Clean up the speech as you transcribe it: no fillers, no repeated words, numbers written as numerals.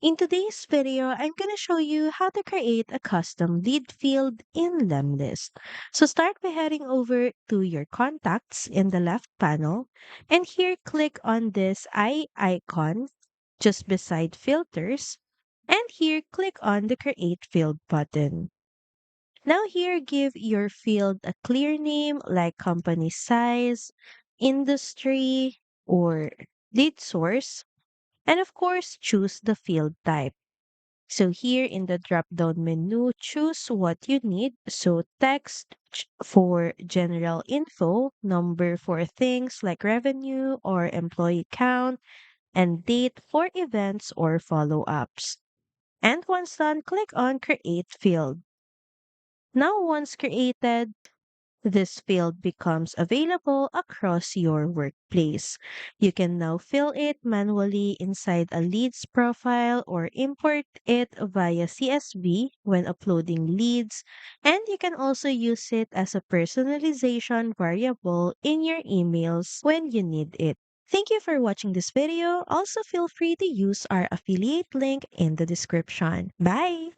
In today's video, I'm going to show you how to create a custom lead field in Lemlist. So start by heading over to your contacts in the left panel, and here click on this eye icon just beside filters, and here click on the create field button. Now here give your field a clear name like company size, industry, or lead source, and of course choose the field type. So here in the drop-down menu, choose what you need. So text for general info, number for things like revenue or employee count, and date for events or follow-ups. And once done, click on create field. Now once created, this field becomes available across your workplace. You can now fill it manually inside a leads profile or import it via CSV when uploading leads, and you can also use it as a personalization variable in your emails when you need it. Thank you for watching this video. Also, feel free to use our affiliate link in the description. Bye!